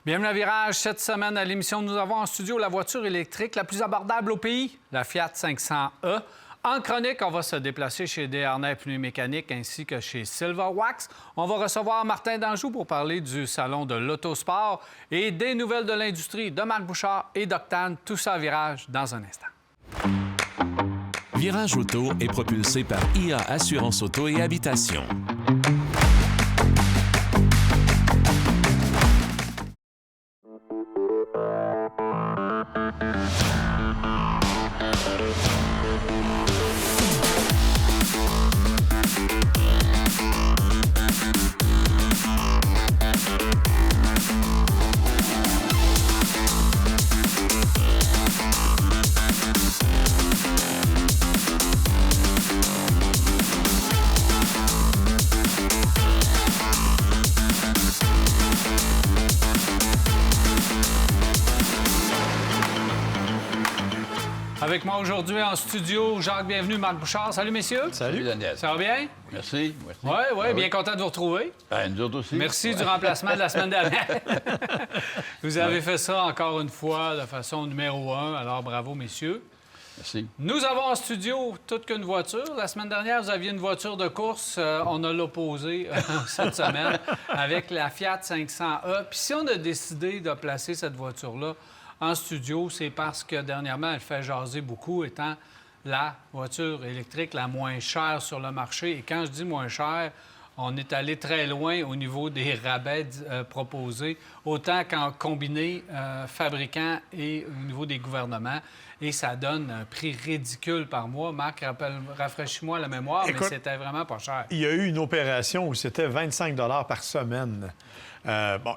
Bienvenue à Virage. Cette semaine, à l'émission, nous avons en studio la voiture électrique la plus abordable au pays, la Fiat 500e. En chronique, on va se déplacer chez Desharnais Pneus Mécaniques ainsi que chez Silver Wax. On va recevoir Martin Danjou pour parler du salon de l'autosport et des nouvelles de l'industrie de Marc Bouchard et d'Octane. Tout ça à Virage dans un instant. Virage Auto est propulsé par IA Assurance Auto et Habitation. Avec moi aujourd'hui en studio, Jacques, bienvenue, Marc Bouchard. Salut, messieurs. Salut, Daniel. Ça va bien? Merci. Oui, bien content de vous retrouver. Nous autres aussi. Merci du remplacement de la semaine dernière. Vous avez fait ça encore une fois de façon numéro 1, alors bravo, messieurs. Merci. Nous avons en studio toute qu'une voiture. La semaine dernière, vous aviez une voiture de course. On a l'opposé cette semaine avec la Fiat 500e. Puis si on a décidé de placer cette voiture-là en studio, c'est parce que dernièrement, elle fait jaser beaucoup, étant la voiture électrique la moins chère sur le marché. Et quand je dis moins chère, on est allé très loin au niveau des rabais proposés, autant qu'en combiné fabricant et au niveau des gouvernements. Et ça donne un prix ridicule par mois. Marc, rafraîchis-moi la mémoire, mais c'était vraiment pas cher. Il y a eu une opération où c'était 25 $ par semaine.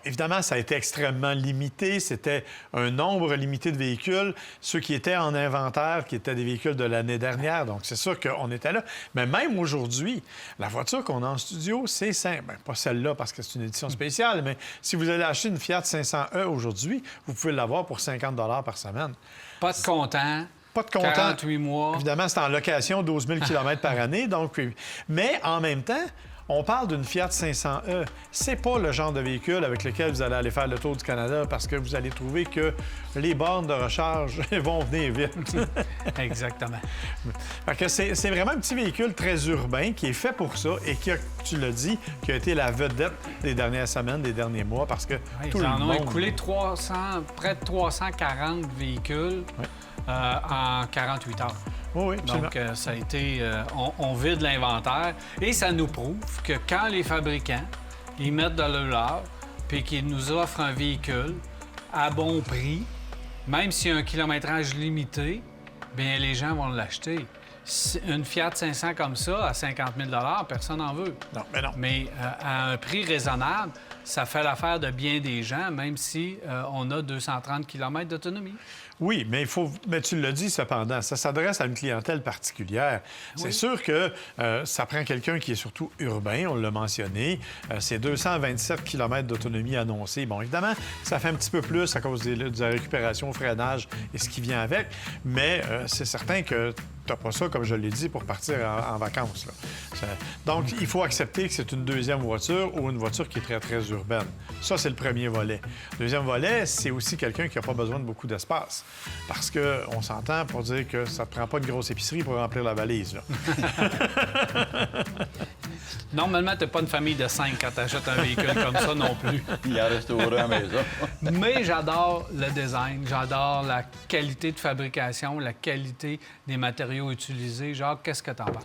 Évidemment, ça a été extrêmement limité. C'était un nombre limité de véhicules. Ceux qui étaient en inventaire, qui étaient des véhicules de l'année dernière. Donc, c'est sûr qu'on était là. Mais même aujourd'hui, la voiture qu'on a en studio, c'est simple. Bien, pas celle-là parce que c'est une édition spéciale, mais si vous allez acheter une Fiat 500e aujourd'hui, vous pouvez l'avoir pour 50 $ par semaine. Pas de comptant. Pas de comptant. 48 mois. Évidemment, c'est en location 12 000 km par année. Donc, mais en même temps, on parle d'une Fiat 500e. C'est pas le genre de véhicule avec lequel vous allez aller faire le tour du Canada parce que vous allez trouver que les bornes de recharge vont venir vite. Exactement. Fait que c'est vraiment un petit véhicule très urbain qui est fait pour ça et qui a, tu l'as dit, qui a été la vedette des dernières semaines, des derniers mois parce que tout ils le en monde... ont écoulé près de 340 véhicules en 48 heures. Oui, donc, ça a été... on vide l'inventaire et ça nous prouve que quand les fabricants, ils mettent de l'heure puis qu'ils nous offrent un véhicule à bon prix, même s'il y a un kilométrage limité, bien les gens vont l'acheter. Une Fiat 500 comme ça, à 50 000 $ personne n'en veut. Non, mais non. Mais à un prix raisonnable, ça fait l'affaire de bien des gens, même si on a 230 km d'autonomie. Oui, mais tu l'as dit cependant, ça s'adresse à une clientèle particulière. Oui. C'est sûr que ça prend quelqu'un qui est surtout urbain, on l'a mentionné. C'est 227 km d'autonomie annoncée. Bon, évidemment, ça fait un petit peu plus à cause de la récupération, freinage et ce qui vient avec, mais c'est certain que tu n'as pas ça, comme je l'ai dit, pour partir en vacances. Là. Donc, il faut accepter que c'est une deuxième voiture ou une voiture qui est très, très urbaine. Ça, c'est le premier volet. Deuxième volet, c'est aussi quelqu'un qui n'a pas besoin de beaucoup d'espace. Parce qu'on s'entend pour dire que ça ne te prend pas une grosse épicerie pour remplir la valise. Là. Normalement, tu n'as pas une famille de 5 quand tu achètes un véhicule comme ça non plus. Il y a un restaurant à la maison. Mais j'adore le design, j'adore la qualité de fabrication, la qualité des matériaux utilisés. Jacques, qu'est-ce que tu en penses?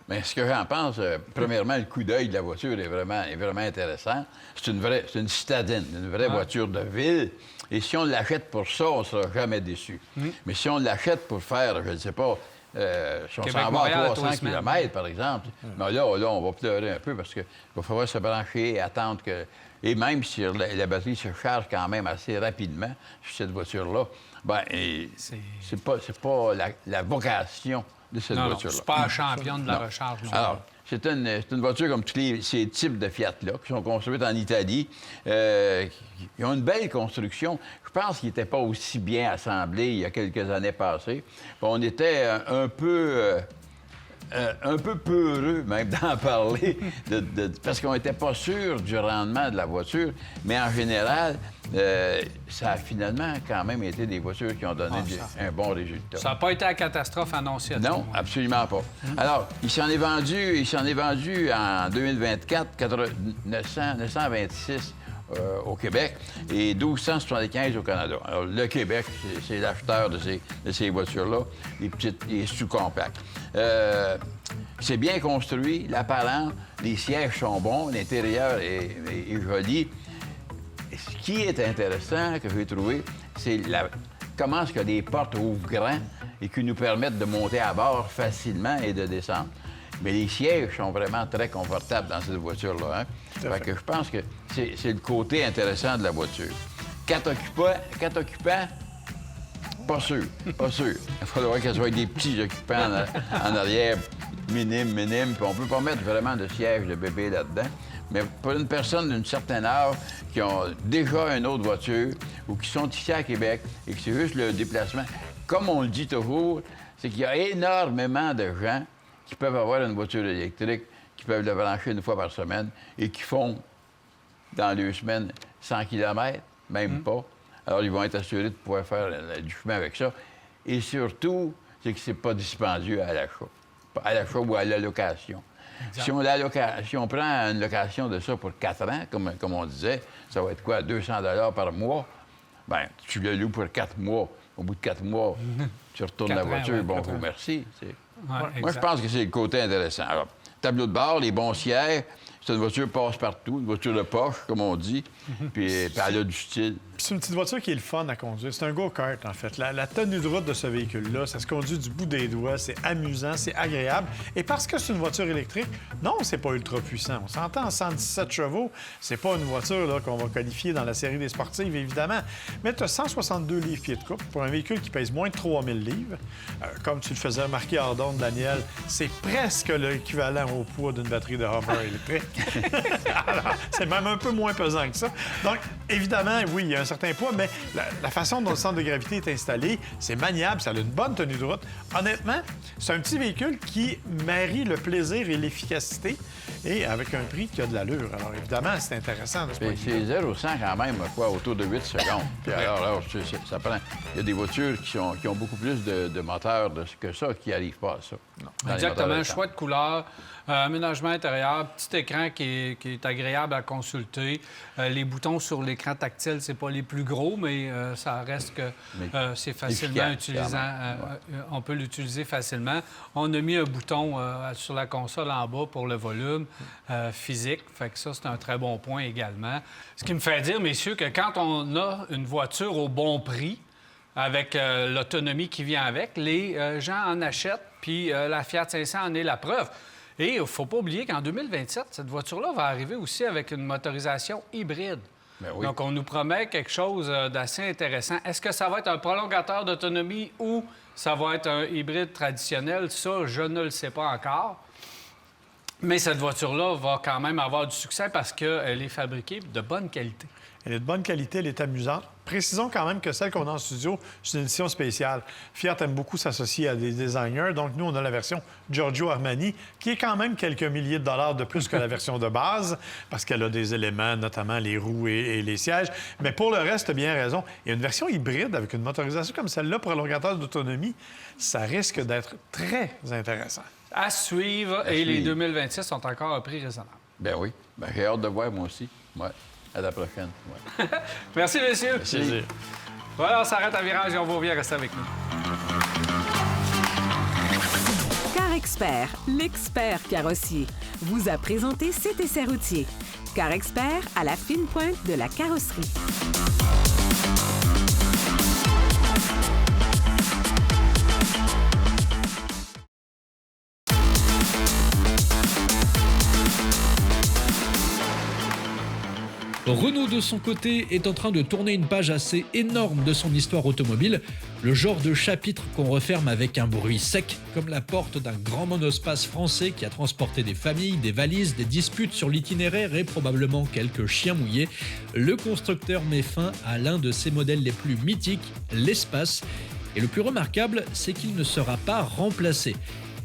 Bien, ce que j'en pense, premièrement, le coup d'œil de la voiture est vraiment intéressant. C'est une citadine, une vraie voiture de ville. Et si on l'achète pour ça, on ne sera jamais déçu. Mais si on l'achète pour faire, je ne sais pas, si on s'en va à 300 km, par exemple, mais là, on va pleurer un peu parce qu'il va falloir se brancher et attendre que... Et même si la batterie se charge quand même assez rapidement sur cette voiture-là, bien, c'est pas la vocation de cette voiture-là. Non, c'est pas un champion de la recharge. Alors, c'est une voiture comme tous ces types de Fiat-là, qui sont construites en Italie. Ils ont une belle construction. Je pense qu'ils n'étaient pas aussi bien assemblés il y a quelques années passées. On était un peu peureux, même, d'en parler, parce qu'on n'était pas sûr du rendement de la voiture. Mais en général, ça a finalement quand même été des voitures qui ont donné un bon résultat. Ça n'a pas été la catastrophe annoncée. Non, absolument pas. Alors, il s'en est vendu en 2024 926 au Québec et 1275 au Canada. Alors, le Québec, c'est l'acheteur de ces voitures-là, les sous-compacts. C'est bien construit, l'apparent, les sièges sont bons, l'intérieur est joli. Ce qui est intéressant, que j'ai trouvé, c'est comment est-ce que les portes ouvrent grand et qui nous permettent de monter à bord facilement et de descendre. Mais les sièges sont vraiment très confortables dans cette voiture-là. Hein? Fait que je pense que c'est le côté intéressant de la voiture. 4 occupants, pas sûr. Il faudrait qu'elle soit des petits occupants en arrière, minimes, puis on peut pas mettre vraiment de siège de bébé là-dedans. Mais pour une personne d'un certain âge qui ont déjà une autre voiture ou qui sont ici à Québec et que c'est juste le déplacement, comme on le dit toujours, c'est qu'il y a énormément de gens qui peuvent avoir une voiture électrique, qui peuvent la brancher une fois par semaine et qui font, dans 2 semaines, 100 km, même pas. Alors, ils vont être assurés de pouvoir faire du chemin avec ça. Et surtout, c'est que c'est pas dispendieux à l'achat ou à la location. Si on prend une location de ça pour 4 ans, comme on disait, ça va être quoi, 200 $ par mois? Bien, tu le loues pour 4 mois. Au bout de 4 mois, tu retournes la voiture, bonjour, merci. Moi, je pense que c'est le côté intéressant. Alors, tableau de bord, les bons sièges, c'est une voiture passe-partout, une voiture de poche, comme on dit, puis elle a du style. C'est une petite voiture qui est le fun à conduire. C'est un go-kart, en fait. La tenue de route de ce véhicule-là, ça se conduit du bout des doigts, c'est amusant, c'est agréable. Et parce que c'est une voiture électrique, non, c'est pas ultra puissant. On s'entend en 117 chevaux, c'est pas une voiture là, qu'on va qualifier dans la série des sportives, évidemment. Mais tu as 162 livres-pieds de couple pour un véhicule qui pèse moins de 3000 livres. Comme tu le faisais remarquer hors d'onde, Daniel, c'est presque l'équivalent au poids d'une batterie de Hummer électrique. Alors, c'est même un peu moins pesant que ça. Donc, évidemment, oui, il y a un certain poids, mais la façon dont le centre de gravité est installé, c'est maniable, ça a une bonne tenue de route. Honnêtement, c'est un petit véhicule qui marie le plaisir et l'efficacité et avec un prix qui a de l'allure. Alors, évidemment, c'est intéressant de ce point de vue. C'est 0-100 quand même, quoi, autour de 8 secondes. Puis alors, ça prend... Il y a des voitures qui ont beaucoup plus de moteurs que ça qui n'arrivent pas à ça. Non. Exactement, choix de couleur, aménagement intérieur, petit écran qui est agréable à consulter. Les boutons sur l'écran tactile, c'est pas les plus gros, mais ça reste que c'est facilement utilisant. On peut l'utiliser facilement. On a mis un bouton sur la console en bas pour le volume physique. Fait que ça, c'est un très bon point également. Ce qui me fait dire, messieurs, que quand on a une voiture au bon prix, avec l'autonomie qui vient avec, les gens en achètent, puis la Fiat 500 en est la preuve. Et il ne faut pas oublier qu'en 2027, cette voiture-là va arriver aussi avec une motorisation hybride. Ben oui. Donc, on nous promet quelque chose d'assez intéressant. Est-ce que ça va être un prolongateur d'autonomie ou ça va être un hybride traditionnel? Ça, je ne le sais pas encore. Mais cette voiture-là va quand même avoir du succès parce qu'elle est fabriquée de bonne qualité. Elle est de bonne qualité, elle est amusante. Précisons quand même que celle qu'on a en studio, c'est une édition spéciale. Fiat aime beaucoup s'associer à des designers. Donc, nous, on a la version Giorgio Armani, qui est quand même quelques milliers de dollars de plus que la version de base, parce qu'elle a des éléments, notamment les roues et les sièges. Mais pour le reste, tu as bien raison. Il y a une version hybride avec une motorisation comme celle-là, prolongateur d'autonomie. Ça risque d'être très intéressant. À suivre. Et les 2026 sont encore à un prix raisonnable. Ben oui. Ben, j'ai hâte de voir, moi aussi. Ouais. À la prochaine. Ouais. Merci, messieurs. Merci. Voilà, on s'arrête à virage et on vous revient rester avec nous. Car Expert, l'expert carrossier, vous a présenté cet essai routier. Car Expert à la fine pointe de la carrosserie. Renault, de son côté, est en train de tourner une page assez énorme de son histoire automobile, le genre de chapitre qu'on referme avec un bruit sec, comme la porte d'un grand monospace français qui a transporté des familles, des valises, des disputes sur l'itinéraire et probablement quelques chiens mouillés. Le constructeur met fin à l'un de ses modèles les plus mythiques, l'Espace. Et le plus remarquable, c'est qu'il ne sera pas remplacé.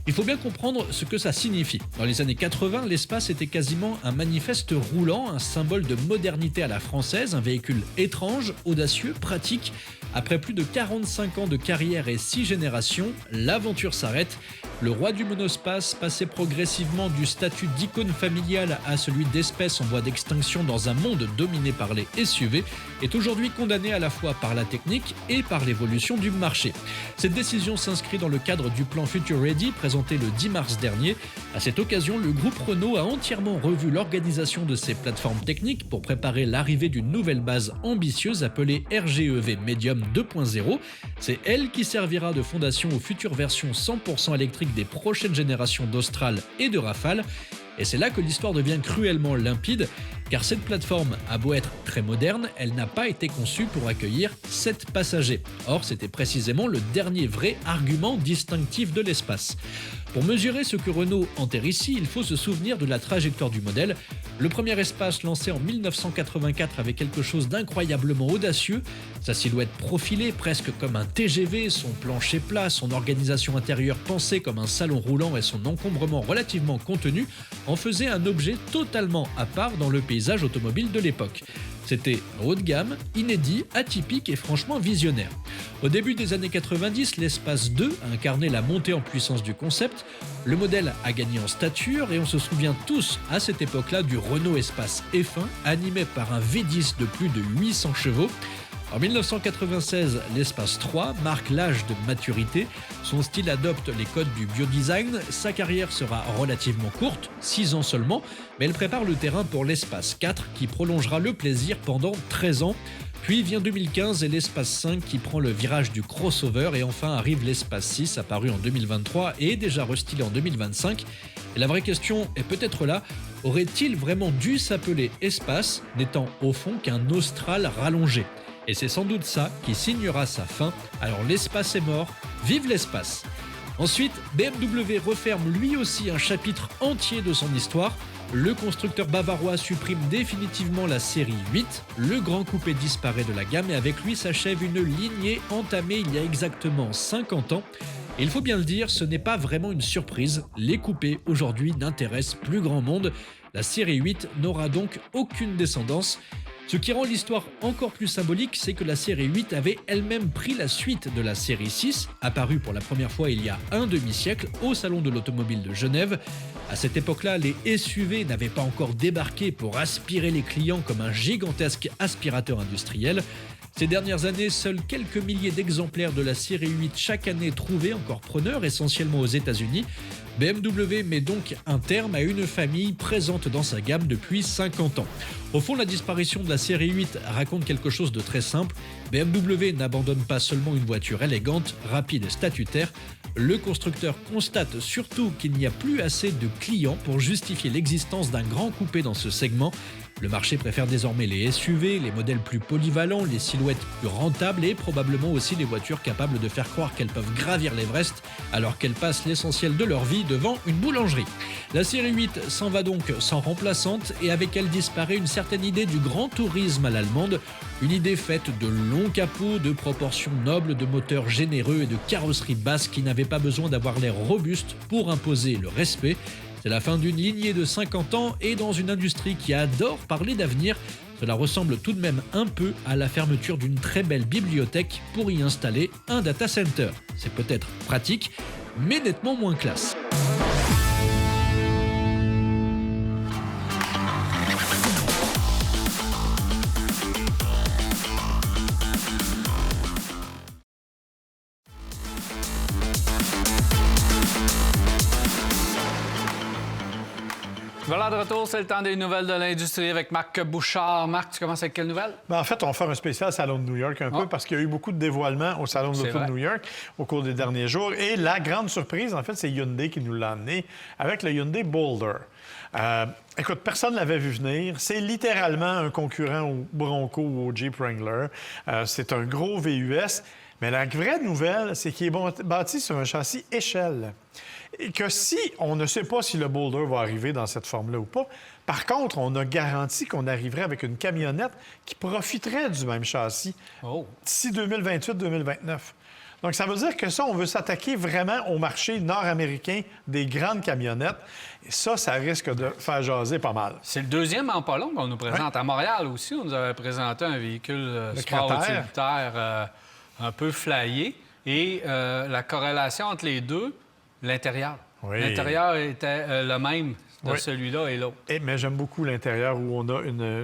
Il faut bien comprendre ce que ça signifie. Dans les années 80, l'espace était quasiment un manifeste roulant, un symbole de modernité à la française, un véhicule étrange, audacieux, pratique. Après plus de 45 ans de carrière et 6 générations, l'aventure s'arrête. Le roi du monospace, passé progressivement du statut d'icône familiale à celui d'espèce en voie d'extinction dans un monde dominé par les SUV, est aujourd'hui condamné à la fois par la technique et par l'évolution du marché. Cette décision s'inscrit dans le cadre du plan Future Ready présenté le 10 mars dernier. À cette occasion, le groupe Renault a entièrement revu l'organisation de ses plateformes techniques pour préparer l'arrivée d'une nouvelle base ambitieuse appelée RGEV Medium 2.0. C'est elle qui servira de fondation aux futures versions 100% électriques des prochaines générations d'Austral et de Rafale. Et c'est là que l'histoire devient cruellement limpide, car cette plateforme a beau être très moderne, elle n'a pas été conçue pour accueillir 7 passagers. Or, c'était précisément le dernier vrai argument distinctif de l'espace. Pour mesurer ce que Renault enterre ici, il faut se souvenir de la trajectoire du modèle. Le premier espace lancé en 1984 avait quelque chose d'incroyablement audacieux. Sa silhouette profilée, presque comme un TGV, son plancher plat, son organisation intérieure pensée comme un salon roulant et son encombrement relativement contenu en faisaient un objet totalement à part dans le paysage automobile de l'époque. C'était haut de gamme, inédit, atypique et franchement visionnaire. Au début des années 90, l'Espace 2 a incarné la montée en puissance du concept. Le modèle a gagné en stature et on se souvient tous à cette époque-là du Renault Espace F1 animé par un V10 de plus de 800 chevaux. En 1996, l'Espace 3 marque l'âge de maturité. Son style adopte les codes du biodesign. Sa carrière sera relativement courte, 6 ans seulement, mais elle prépare le terrain pour l'Espace 4 qui prolongera le plaisir pendant 13 ans. Puis vient 2015 et l'Espace 5 qui prend le virage du crossover et enfin arrive l'Espace 6 apparu en 2023 et déjà restylé en 2025. Et la vraie question est peut-être là, aurait-il vraiment dû s'appeler Espace, n'étant au fond qu'un Austral rallongé ? Et c'est sans doute ça qui signera sa fin. Alors l'espace est mort, vive l'espace. Ensuite, BMW referme lui aussi un chapitre entier de son histoire. Le constructeur bavarois supprime définitivement la série 8. Le grand coupé disparaît de la gamme et avec lui s'achève une lignée entamée il y a exactement 50 ans. Et il faut bien le dire, ce n'est pas vraiment une surprise. Les coupés aujourd'hui n'intéressent plus grand monde. La série 8 n'aura donc aucune descendance. Ce qui rend l'histoire encore plus symbolique, c'est que la série 8 avait elle-même pris la suite de la série 6, apparue pour la première fois il y a un demi-siècle au Salon de l'Automobile de Genève. À cette époque-là, les SUV n'avaient pas encore débarqué pour aspirer les clients comme un gigantesque aspirateur industriel. Ces dernières années, seuls quelques milliers d'exemplaires de la série 8 chaque année trouvés encore preneurs, essentiellement aux États-Unis. BMW met donc un terme à une famille présente dans sa gamme depuis 50 ans. Au fond, la disparition de la série 8 raconte quelque chose de très simple. BMW n'abandonne pas seulement une voiture élégante, rapide et statutaire. Le constructeur constate surtout qu'il n'y a plus assez de clients pour justifier l'existence d'un grand coupé dans ce segment. Le marché préfère désormais les SUV, les modèles plus polyvalents, les silhouettes plus rentables et probablement aussi les voitures capables de faire croire qu'elles peuvent gravir l'Everest alors qu'elles passent l'essentiel de leur vie devant une boulangerie. La série 8 s'en va donc sans remplaçante et avec elle disparaît une certaine idée du grand tourisme à l'allemande, une idée faite de longs capots, de proportions nobles, de moteurs généreux et de carrosserie basse qui n'avaient pas besoin d'avoir l'air robuste pour imposer le respect. C'est la fin d'une lignée de 50 ans et dans une industrie qui adore parler d'avenir, cela ressemble tout de même un peu à la fermeture d'une très belle bibliothèque pour y installer un data center. C'est peut-être pratique, mais nettement moins classe. Voilà, de retour, c'est le temps des nouvelles de l'industrie avec Marc Bouchard. Marc, tu commences avec quelle nouvelle? En fait, on va faire un spécial Salon de New York un peu parce qu'il y a eu beaucoup de dévoilements au Salon de l'Auto de New York au cours des derniers jours. Et la grande surprise, en fait, c'est Hyundai qui nous l'a amené avec le Hyundai Boulder. Écoute, personne ne l'avait vu venir. C'est littéralement un concurrent au Bronco ou au Jeep Wrangler. C'est un gros VUS. Mais la vraie nouvelle, c'est qu'il est bâti sur un châssis échelle. Et que si on ne sait pas si le Boulder va arriver dans cette forme-là ou pas, par contre, on a garanti qu'on arriverait avec une camionnette qui profiterait du même châssis d'ici 2028-2029. Donc, ça veut dire que ça, on veut s'attaquer vraiment au marché nord-américain des grandes camionnettes. Et ça risque de faire jaser pas mal. C'est le deuxième en pas long qu'on nous présente. Ouais. À Montréal aussi, on nous avait présenté un véhicule sport Cratère. utilitaire un peu flyé. Et la corrélation entre les deux, l'intérieur. Oui. L'intérieur était le même de Oui. celui-là et l'autre. Mais j'aime beaucoup l'intérieur où on a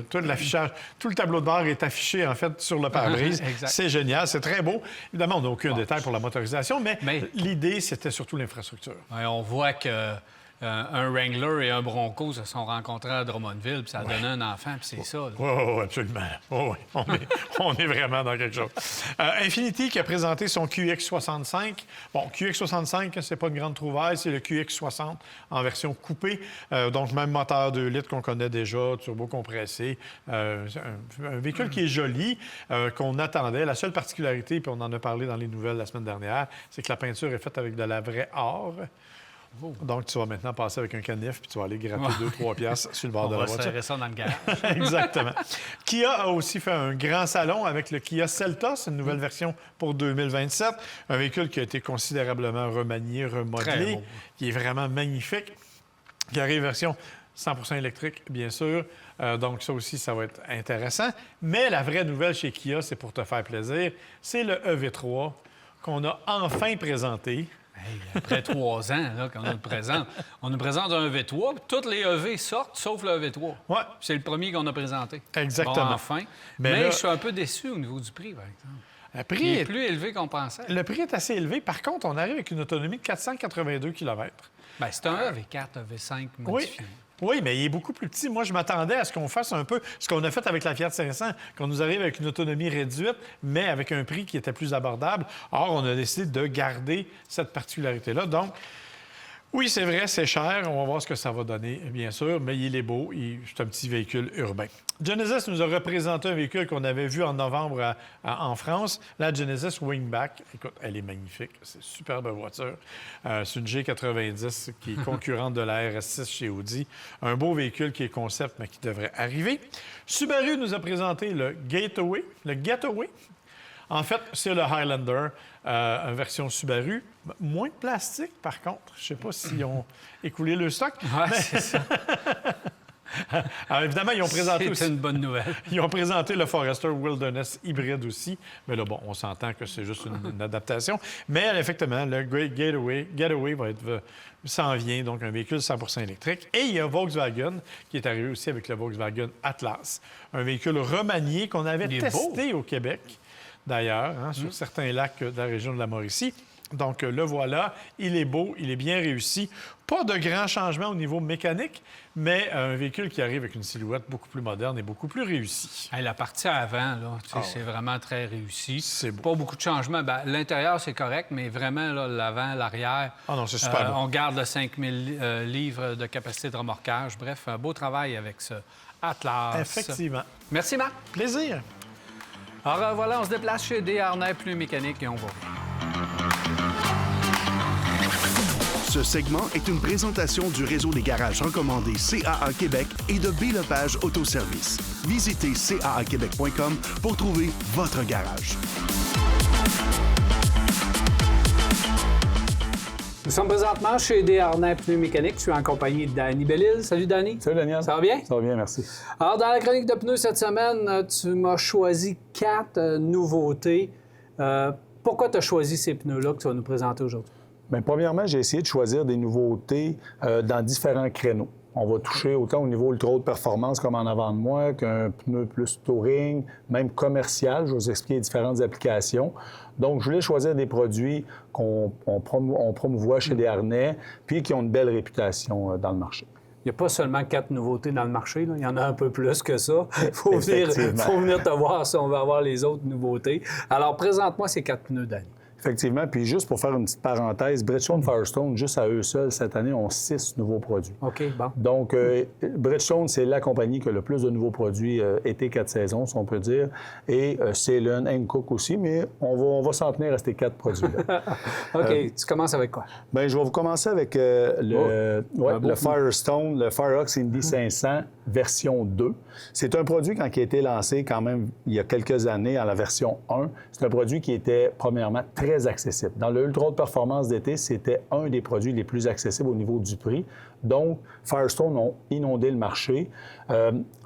tout l'affichage. Tout le tableau de bord est affiché, en fait, sur le pare-brise. Exact. C'est génial, c'est très beau. Évidemment, on n'a aucun détail pour la motorisation, mais l'idée, c'était surtout l'infrastructure. Ouais, on voit que un Wrangler et un Bronco se sont rencontrés à Drummondville, puis ça a donné un enfant, puis c'est ça. là. Oui, absolument. Oui, on est vraiment dans quelque chose. Infiniti qui a présenté son QX65. Bon, QX65, c'est pas une grande trouvaille, c'est le QX60 en version coupée. Donc, même moteur 2 litres qu'on connaît déjà, turbo compressé. Un véhicule qui est joli, qu'on attendait. La seule particularité, puis on en a parlé dans les nouvelles la semaine dernière, c'est que la peinture est faite avec de la vraie or. Donc, tu vas maintenant passer avec un canif puis tu vas aller gratter 2-3 piastres sur le bord de la On va voiture. serrer ça dans le garage. Exactement. Kia a aussi fait un grand salon avec le Kia Seltos, une nouvelle version pour 2027. Un véhicule qui a été considérablement remanié, Très remodelé, beau. qui est vraiment magnifique, qui arrive version 100% électrique, bien sûr. Donc, ça aussi, ça va être intéressant. Mais la vraie nouvelle chez Kia, c'est pour te faire plaisir, c'est le EV3 qu'on a enfin présenté. Hey, après 3 ans là, qu'on nous le présente, on nous présente un V3, puis toutes les EV sortent, sauf le EV3. Ouais. C'est le premier qu'on a présenté. Exactement. Bon, enfin. Mais Mais là- je suis un peu déçu au niveau du prix, par exemple. Le Il prix est est... plus élevé qu'on pensait. Le prix est assez élevé. Par contre, on arrive avec une autonomie de 482 km. Bien, c'est un EV4, EV5 modifié. Oui, mais il est beaucoup plus petit. Moi, je m'attendais à ce qu'on fasse un peu ce qu'on a fait avec la Fiat 500, qu'on nous arrive avec une autonomie réduite, mais avec un prix qui était plus abordable. Or, on a décidé de garder cette particularité-là. Donc, oui, c'est vrai, c'est cher. On va voir ce que ça va donner, bien sûr, mais il est beau. C'est un petit véhicule urbain. Genesis nous a représenté un véhicule qu'on avait vu en novembre en France, la Genesis Wingback. Écoute, elle est magnifique. C'est une superbe voiture. C'est une G90 qui est concurrente de la RS6 chez Audi. Un beau véhicule qui est concept, mais qui devrait arriver. Subaru nous a présenté le Gateway. En fait, c'est le Highlander, en version Subaru. Moins de plastique, par contre. Je ne sais pas s'ils ont écoulé le stock. Ouais, c'est ça. Alors, évidemment, ils ont présenté C'est aussi... une bonne nouvelle. Ils ont présenté le Forester Wilderness hybride aussi. Mais là, bon, on s'entend que c'est juste une adaptation. Mais effectivement, le Great Getaway s'en vient, donc un véhicule 100% électrique. Et il y a Volkswagen qui est arrivé aussi avec le Volkswagen Atlas. Un véhicule remanié qu'on avait Il est testé au Québec, d'ailleurs, sur certains lacs de la région de la Mauricie. Donc, le voilà. Il est beau, il est bien réussi. Pas de grands changements au niveau mécanique, mais un véhicule qui arrive avec une silhouette beaucoup plus moderne et beaucoup plus réussie. Hey, la partie avant, là, c'est vraiment très réussi. C'est beau. Pas beaucoup de changements. Ben, l'intérieur, c'est correct, mais vraiment, là, l'avant, l'arrière... Ah non, c'est super beau. On garde le 5000 livres de capacité de remorquage. Bref, un beau travail avec ce Atlas. Effectivement. Merci, Marc. Plaisir. Alors, voilà, on se déplace chez Desharnais Pneus Mécaniques et on va. Ce segment est une présentation du réseau des garages recommandés CAA Québec et de B Lepage Autoservice. Visitez caaquebec.com pour trouver votre garage. Nous sommes présentement chez Desharnais Pneus Mécaniques. Je suis en compagnie de Danny Bellil. Salut, Danny. Salut, Daniel. Ça va bien? Ça va bien, merci. Alors, dans la chronique de pneus cette semaine, tu m'as choisi 4 nouveautés. Pourquoi tu as choisi ces pneus-là que tu vas nous présenter aujourd'hui? Bien, premièrement, j'ai essayé de choisir des nouveautés dans différents créneaux. On va toucher autant au niveau ultra haute performance comme en avant de moi qu'un pneu plus touring, même commercial. Je vais vous expliquer les différentes applications. Donc, je voulais choisir des produits qu'on promouvoit chez Desharnais puis qui ont une belle réputation dans le marché. Il n'y a pas seulement 4 nouveautés dans le marché, là. Il y en a un peu plus que ça. Il faut venir te voir si on veut avoir les autres nouveautés. Alors, présente-moi ces 4 pneus, Danny. Effectivement. Puis juste pour faire une petite parenthèse, Bridgestone Firestone, juste à eux seuls, cette année, ont 6 nouveaux produits. OK, bon. Donc, Bridgestone, c'est la compagnie qui a le plus de nouveaux produits été 4 saisons, si on peut dire. Et Ceylon, Hankook aussi, mais on va s'en tenir à ces 4 produits-là. OK, tu commences avec quoi? Bien, je vais vous commencer avec le Firestone, le Fireox Indy 500 version 2. C'est un produit qui a été lancé quand même il y a quelques années en la version 1. C'est un produit qui était, premièrement, très très accessible. Dans le Ultra Haute Performance d'été, c'était un des produits les plus accessibles au niveau du prix. Donc, Firestone ont inondé le marché.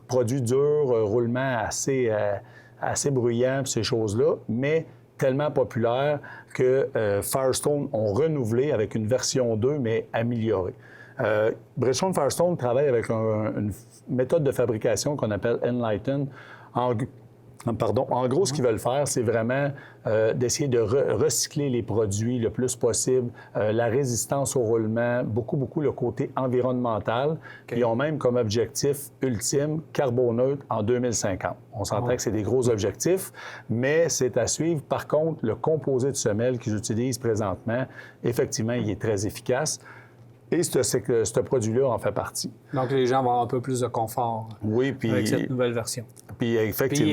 Produit dur, roulement assez bruyant, ces choses-là, mais tellement populaire que Firestone ont renouvelé avec une version 2, mais améliorée. Bridgestone Firestone travaille avec une méthode de fabrication qu'on appelle Enlighten. En gros, ce qu'ils veulent faire, c'est vraiment d'essayer de recycler les produits le plus possible, la résistance au roulement, beaucoup le côté environnemental. Okay. Ils ont même comme objectif ultime carboneutre en 2050. On s'entend que c'est des gros objectifs, mais c'est à suivre. Par contre, le composé de semelle qu'ils utilisent présentement, effectivement, il est très efficace. Et ce produit-là en fait partie. Donc, les gens vont avoir un peu plus de confort avec cette nouvelle version. Puis, effectivement,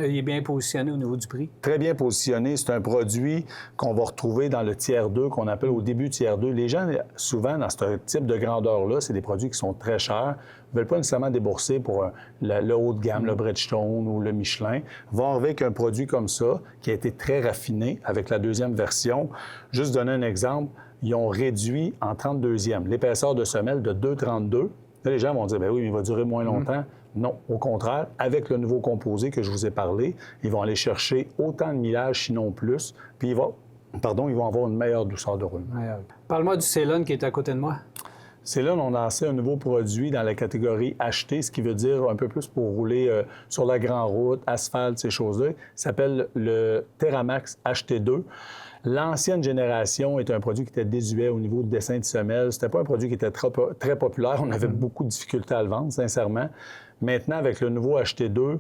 il est bien positionné au niveau du prix? Très bien positionné. C'est un produit qu'on va retrouver dans le tiers 2, qu'on appelle au début tiers 2. Les gens, souvent, dans ce type de grandeur-là, c'est des produits qui sont très chers, ne veulent pas nécessairement débourser pour le haut de gamme, le Bridgestone ou le Michelin. Vont avec un produit comme ça, qui a été très raffiné avec la deuxième version. Juste donner un exemple, ils ont réduit en 32e l'épaisseur de semelle de 2,32. Là, les gens vont dire, bien oui, mais il va durer moins longtemps. Non, au contraire, avec le nouveau composé que je vous ai parlé, ils vont aller chercher autant de millage, sinon plus, puis ils vont avoir une meilleure douceur de roulement. Parle-moi du Ceylon qui est à côté de moi. Ceylon, on a lancé un nouveau produit dans la catégorie acheté, ce qui veut dire un peu plus pour rouler sur la grande route, asphalte, ces choses-là. Il s'appelle le TerraMax HT2. L'ancienne génération est un produit qui était désuet au niveau de dessin de semelle. C'était pas un produit qui était très populaire. On avait beaucoup de difficultés à le vendre, sincèrement. Maintenant, avec le nouveau HT2,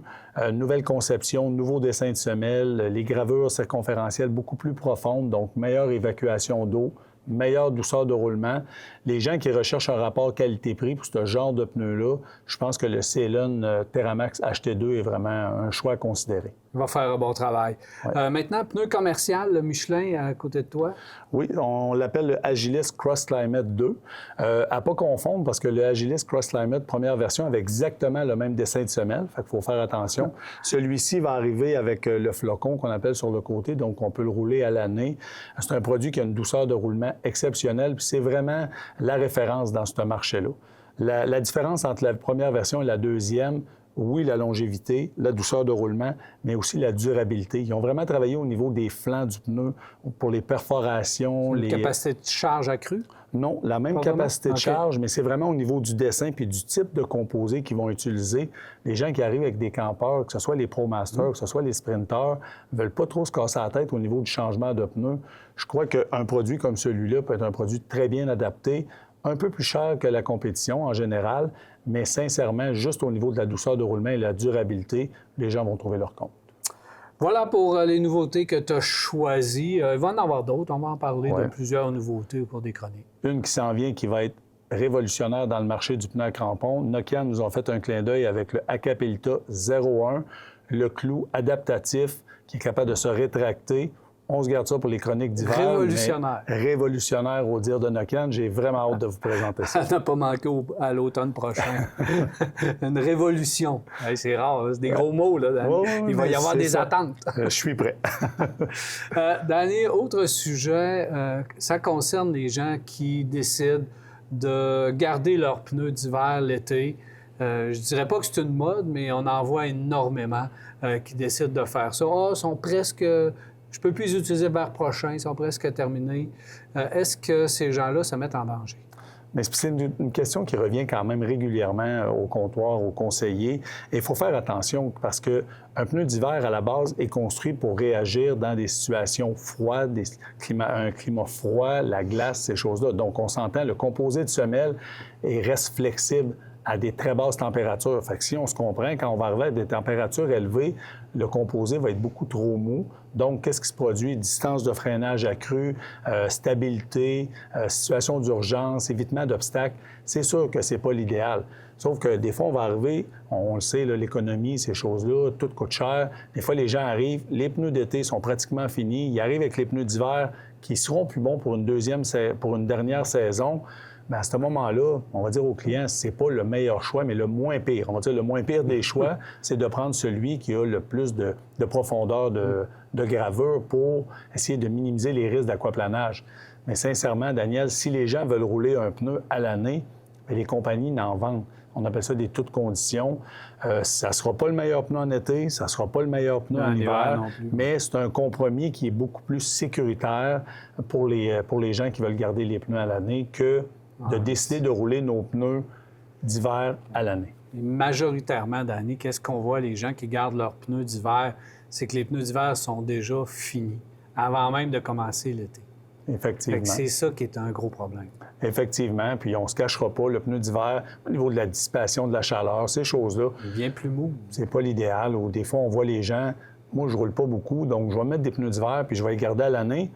nouvelle conception, nouveau dessin de semelle, les gravures circonférentielles beaucoup plus profondes, donc meilleure évacuation d'eau, meilleure douceur de roulement. Les gens qui recherchent un rapport qualité-prix pour ce genre de pneus-là, je pense que le Ceylon TerraMax HT2 est vraiment un choix à considérer. Il va faire un bon travail. Ouais. Maintenant, pneu commercial, le Michelin à côté de toi? Oui, on l'appelle le Agilis Cross Climate 2. À ne pas confondre parce que le Agilis Cross Climate, première version, avait exactement le même dessin de semelle. Fait qu'il faut faire attention. Celui-ci va arriver avec le flocon qu'on appelle sur le côté, donc on peut le rouler à l'année. C'est un produit qui a une douceur de roulement exceptionnelle, puis c'est vraiment la référence dans ce marché-là. La différence entre la première version et la deuxième, oui, la longévité, la douceur de roulement, mais aussi la durabilité. Ils ont vraiment travaillé au niveau des flancs du pneu pour les perforations. Une capacité de charge accrue? Non, la même capacité de charge, mais c'est vraiment au niveau du dessin puis du type de composé qu'ils vont utiliser. Les gens qui arrivent avec des campeurs, que ce soit les ProMaster, que ce soit les sprinteurs, ne veulent pas trop se casser la tête au niveau du changement de pneus. Je crois qu'un produit comme celui-là peut être un produit très bien adapté, un peu plus cher que la compétition en général, mais sincèrement, juste au niveau de la douceur de roulement et la durabilité, les gens vont trouver leur compte. Voilà pour les nouveautés que tu as choisies. Il va en avoir d'autres. On va en parler de plusieurs nouveautés pour des chroniques. Une qui s'en vient, qui va être révolutionnaire dans le marché du pneu à crampons. Nokian nous ont fait un clin d'œil avec le Acapelita 01, le clou adaptatif qui est capable de se rétracter. On se garde ça pour les chroniques d'hiver. Révolutionnaire. Révolutionnaire au dire de Nokian. J'ai vraiment hâte de vous présenter ça. Ça n'a pas manqué à l'automne prochain. Une révolution. Hey, c'est rare, c'est des gros mots. Là. Il va y avoir des attentes. Je suis prêt. Danny, autre sujet, ça concerne les gens qui décident de garder leurs pneus d'hiver l'été. Je dirais pas que c'est une mode, mais on en voit énormément qui décident de faire ça. Ils sont presque... Je ne peux plus les utiliser l'hiver prochain, ils sont presque terminés. Est-ce que ces gens-là se mettent en danger? Mais c'est une question qui revient quand même régulièrement au comptoir, aux conseillers. Et il faut faire attention parce qu'un pneu d'hiver, à la base, est construit pour réagir dans des situations froides, un climat froid, la glace, ces choses-là. Donc, on s'entend, le composé de semelle reste flexible à des très basses températures. Fait que si on se comprend, quand on va arriver à des températures élevées, le composé va être beaucoup trop mou. Donc, qu'est-ce qui se produit? Distance de freinage accrue, stabilité, situation d'urgence, évitement d'obstacles. C'est sûr que c'est pas l'idéal. Sauf que des fois, on va arriver, on le sait, là, l'économie, ces choses-là, tout coûte cher. Des fois, les gens arrivent, les pneus d'été sont pratiquement finis. Ils arrivent avec les pneus d'hiver qui seront plus bons pour une dernière saison. Mais à ce moment-là, on va dire au client, c'est pas le meilleur choix, mais le moins pire. On va dire le moins pire des choix, c'est de prendre celui qui a le plus de profondeur de gravure pour essayer de minimiser les risques d'aquaplanage. Mais sincèrement, Daniel, si les gens veulent rouler un pneu à l'année, bien, les compagnies n'en vendent. On appelle ça des toutes conditions. Ça ne sera pas le meilleur pneu en été, ça ne sera pas le meilleur pneu en hiver, mais c'est un compromis qui est beaucoup plus sécuritaire pour les gens qui veulent garder les pneus à l'année que de décider de rouler nos pneus d'hiver à l'année. Et majoritairement, Danny, qu'est-ce qu'on voit, les gens qui gardent leurs pneus d'hiver, c'est que les pneus d'hiver sont déjà finis, avant même de commencer l'été. Effectivement. C'est ça qui est un gros problème. Effectivement, puis on ne se cachera pas, le pneu d'hiver, au niveau de la dissipation de la chaleur, ces choses-là... Il devient plus mou. C'est pas l'idéal. Ou des fois, on voit les gens... Moi, je roule pas beaucoup, donc je vais mettre des pneus d'hiver puis je vais les garder à l'année.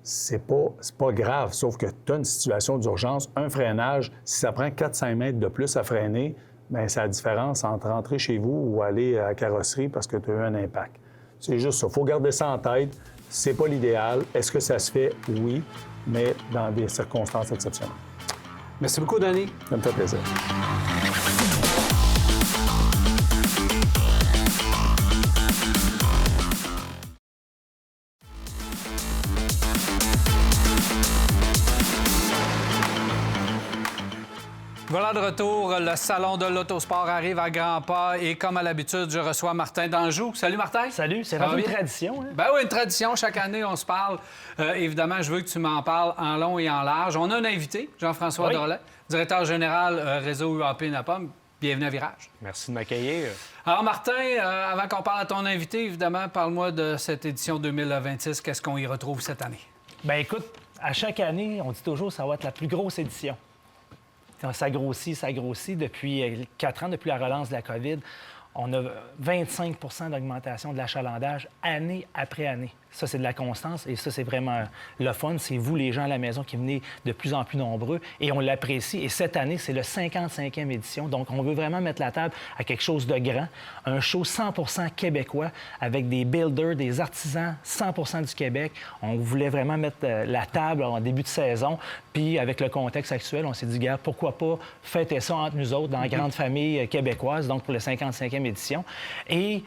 C'est pas grave, sauf que tu as une situation d'urgence, un freinage, si ça prend 4-5 mètres de plus à freiner, bien, c'est la différence entre rentrer chez vous ou aller à la carrosserie parce que tu as eu un impact. C'est juste ça. Il faut garder ça en tête. C'est pas l'idéal. Est-ce que ça se fait? Oui, mais dans des circonstances exceptionnelles. Merci beaucoup, Danny. Ça me fait plaisir. Voilà de retour. Le salon de l'autosport arrive à grands pas et comme à l'habitude, je reçois Martin Danjou. Salut Martin. Salut, c'est vraiment une tradition. Hein? Ben oui, une tradition. Chaque année, on se parle. Évidemment, je veux que tu m'en parles en long et en large. On a un invité, Jean-François Drolet, directeur général réseau UAP Napom. Bienvenue à Virage. Merci de m'accueillir. Alors Martin, avant qu'on parle à ton invité, évidemment, parle-moi de cette édition 2026. Qu'est-ce qu'on y retrouve cette année? Bien écoute, à chaque année, on dit toujours que ça va être la plus grosse édition. Ça grossit. Depuis 4 ans, depuis la relance de la COVID, on a 25 d'augmentation de l'achalandage année après année. Ça, c'est de la constance et ça, c'est vraiment le fun. C'est vous, les gens à la maison, qui venez de plus en plus nombreux et on l'apprécie. Et cette année, c'est le 55e édition. Donc, on veut vraiment mettre la table à quelque chose de grand. Un show 100 québécois avec des builders, des artisans 100 du Québec. On voulait vraiment mettre la table en début de saison. Puis, avec le contexte actuel, on s'est dit, gars, pourquoi pas fêter ça entre nous autres dans la grande famille québécoise, donc pour la 55e édition. Et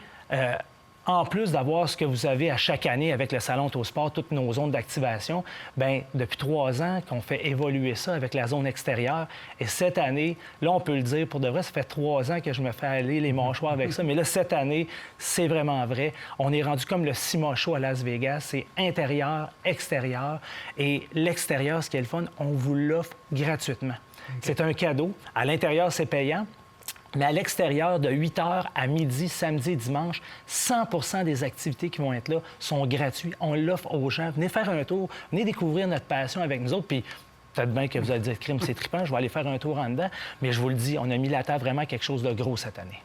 en plus d'avoir ce que vous avez à chaque année avec le Salon Autosport, toutes nos zones d'activation, bien, depuis 3 ans qu'on fait évoluer ça avec la zone extérieure. Et cette année, là, on peut le dire, pour de vrai, ça fait 3 ans que je me fais aller les mâchoires avec ça. Mais là, cette année, c'est vraiment vrai. On est rendu comme le SIMA Show à Las Vegas. C'est intérieur, extérieur. Et l'extérieur, ce qui est le fun, on vous l'offre gratuitement. Okay. C'est un cadeau. À l'intérieur, c'est payant. Mais à l'extérieur, de 8 h à midi, samedi et dimanche, 100 des activités qui vont être là sont gratuites. On l'offre aux gens. Venez faire un tour, venez découvrir notre passion avec nous autres. Puis peut-être bien que vous allez dire, crime, c'est trippant, je vais aller faire un tour en dedans. Mais je vous le dis, on a mis la table vraiment quelque chose de gros cette année.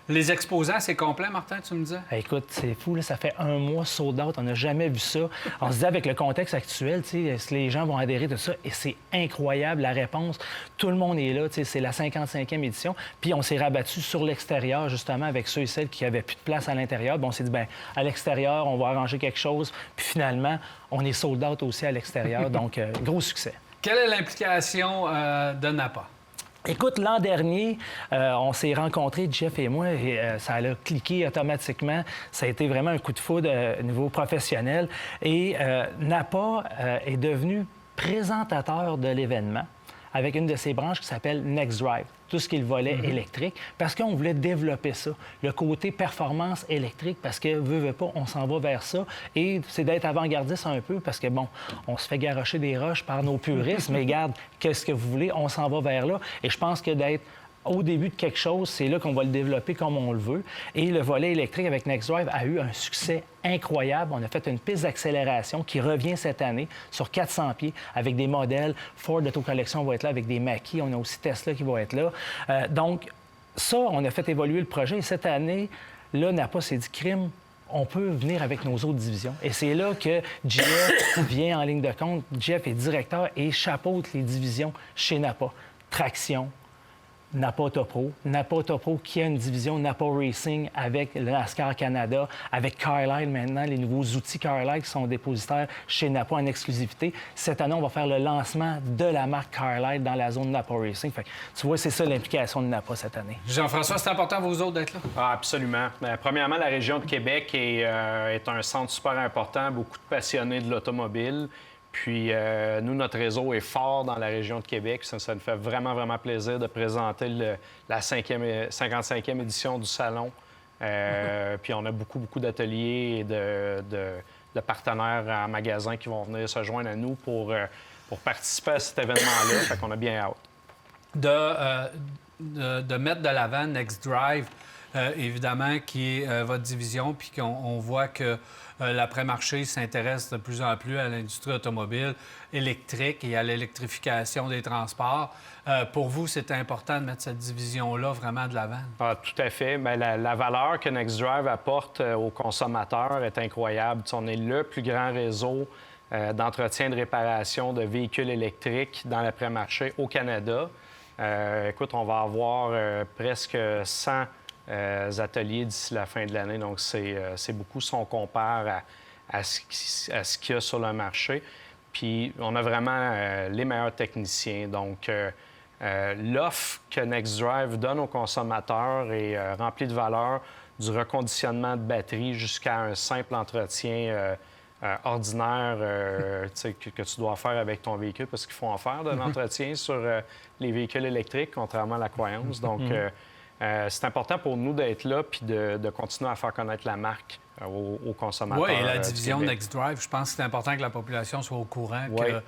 Les exposants, c'est complet, Martin, tu me disais? Écoute, c'est fou, là, ça fait 1 mois sold out, on n'a jamais vu ça. On se dit avec le contexte actuel, est-ce que les gens vont adhérer de ça? Et c'est incroyable, la réponse. Tout le monde est là, c'est la 55e édition. Puis on s'est rabattu sur l'extérieur, justement, avec ceux et celles qui n'avaient plus de place à l'intérieur. Bon, on s'est dit, bien, à l'extérieur, on va arranger quelque chose. Puis finalement, on est sold out aussi à l'extérieur, donc gros succès. Quelle est l'implication de Napa? Écoute, l'an dernier, on s'est rencontrés, Jeff et moi, et ça a cliqué automatiquement. Ça a été vraiment un coup de foudre au niveau professionnel. Et Napa est devenu présentateur de l'événement avec une de ses branches qui s'appelle NextDrive, tout ce qui est le volet électrique, parce qu'on voulait développer ça, le côté performance électrique, parce que, veut pas, on s'en va vers ça. Et c'est d'être avant-gardiste un peu, parce que, bon, on se fait garrocher des roches par nos puristes, mais regarde, qu'est-ce que vous voulez, on s'en va vers là. Et je pense que d'être au début de quelque chose, c'est là qu'on va le développer comme on le veut. Et le volet électrique avec NextDrive a eu un succès incroyable. On a fait une piste d'accélération qui revient cette année sur 400 pieds avec des modèles. Ford Auto Collection va être là avec des Mach-E. On a aussi Tesla qui va être là. Donc, ça, on a fait évoluer le projet. Et cette année, là, Napa s'est dit, crime, on peut venir avec nos autres divisions. Et c'est là que Jeff vient en ligne de compte. Jeff est directeur et chapeaute les divisions chez Napa. Traction, Napa Autopro. Napa Autopro qui a une division Napa Racing avec le NASCAR Canada, avec Carlisle maintenant, les nouveaux outils Carlisle qui sont dépositaires chez Napa en exclusivité. Cette année, on va faire le lancement de la marque Carlisle dans la zone Napa Racing. Fait que, tu vois, c'est ça l'implication de Napa cette année. Jean-François, c'est important pour vous autres d'être là? Ah, absolument. Premièrement, la région de Québec est un centre super important, beaucoup de passionnés de l'automobile. Puis, nous, notre réseau est fort dans la région de Québec. Ça nous fait vraiment, vraiment plaisir de présenter la 55e édition du Salon. Puis, on a beaucoup, beaucoup d'ateliers et de partenaires en magasin qui vont venir se joindre à nous pour participer à cet événement-là. Fait qu'on a bien hâte. De mettre de l'avant Next Drive, évidemment, qui est votre division, puis qu'on voit que l'après-marché s'intéresse de plus en plus à l'industrie automobile électrique et à l'électrification des transports. Pour vous, c'est important de mettre cette division-là vraiment de l'avant? Ah, tout à fait. Bien, la valeur que Next Drive apporte aux consommateurs est incroyable. On est le plus grand réseau d'entretien et de réparation de véhicules électriques dans l'après-marché au Canada. Écoute, on va avoir presque 100 ateliers d'ici la fin de l'année. Donc, c'est beaucoup si on compare à ce qu'il y a sur le marché. Puis, on a vraiment les meilleurs techniciens. Donc, l'offre que Next Drive donne aux consommateurs est remplie de valeur, du reconditionnement de batterie jusqu'à un simple entretien ordinaire que tu dois faire avec ton véhicule, parce qu'il faut en faire de l'entretien sur les véhicules électriques, contrairement à la croyance. Donc, c'est important pour nous d'être là puis de continuer à faire connaître la marque aux consommateurs. Oui, et la division Next Drive, je pense que c'est important que la population soit au courant que,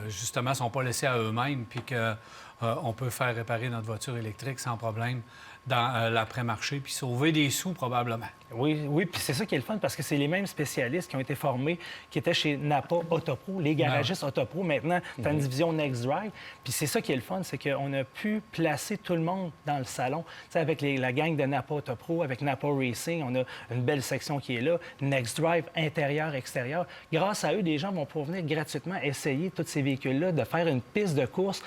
justement, ils ne sont pas laissés à eux-mêmes puis qu'on peut faire réparer notre voiture électrique sans problème dans l'après-marché puis sauver des sous, probablement. Oui, puis c'est ça qui est le fun, parce que c'est les mêmes spécialistes qui ont été formés, qui étaient chez Napa Autopro, les garagistes Autopro. Maintenant, tu as une division Next Drive. Puis c'est ça qui est le fun, c'est qu'on a pu placer tout le monde dans le salon. Tu sais, avec la gang de Napa Autopro, avec Napa Racing, on a une belle section qui est là. Next Drive, intérieur, extérieur. Grâce à eux, les gens vont pouvoir venir gratuitement essayer tous ces véhicules-là, de faire une piste de course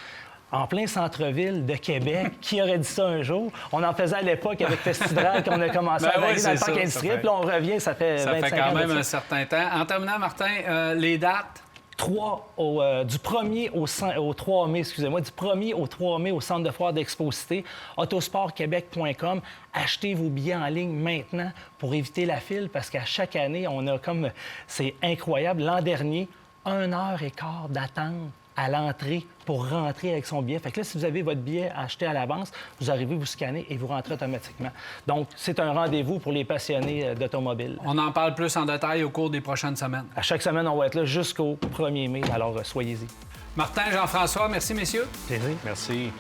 en plein centre-ville de Québec. Qui aurait dit ça un jour? On en faisait à l'époque avec Festival, qu'on a commencé à varier dans le parc industriel. Puis là, on revient, ça fait 25 ans. Ça fait quand même un certain temps. En terminant, Martin, les dates? Du 1er au 3 mai, excusez-moi, du 1er au 3 mai au Centre de foire d'Exposité, autosportquebec.com. Achetez vos billets en ligne maintenant pour éviter la file, parce qu'à chaque année, on a comme... C'est incroyable. L'an dernier, 1h15 d'attente à l'entrée pour rentrer avec son billet. Fait que là, si vous avez votre billet acheté à l'avance, vous arrivez, vous scannez et vous rentrez automatiquement. Donc, c'est un rendez-vous pour les passionnés d'automobile. On en parle plus en détail au cours des prochaines semaines. À chaque semaine, on va être là jusqu'au 1er mai, alors soyez-y. Martin, Jean-François, merci, messieurs. Plaisir. Merci.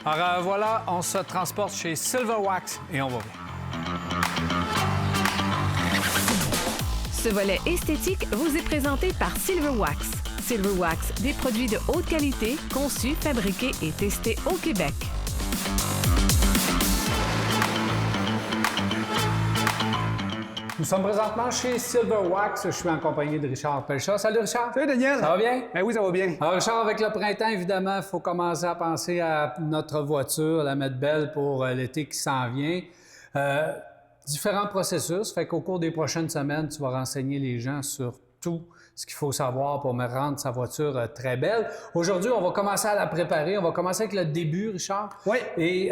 Alors voilà, on se transporte chez Silverwax et on va voir. Ce volet esthétique vous est présenté par Silverwax. Silverwax, des produits de haute qualité, conçus, fabriqués et testés au Québec. Nous sommes présentement chez Silverwax. Je suis en compagnie de Richard Pelchat. Salut, Richard. Salut, Daniel. Ça va bien? Ben oui, ça va bien. Alors, Richard, avec le printemps, évidemment, il faut commencer à penser à notre voiture, la mettre belle pour l'été qui s'en vient. Différents processus. Fait qu'au cours des prochaines semaines, tu vas renseigner les gens sur tout ce qu'il faut savoir pour me rendre sa voiture très belle. Aujourd'hui, on va commencer à la préparer. On va commencer avec le début, Richard. Oui. Et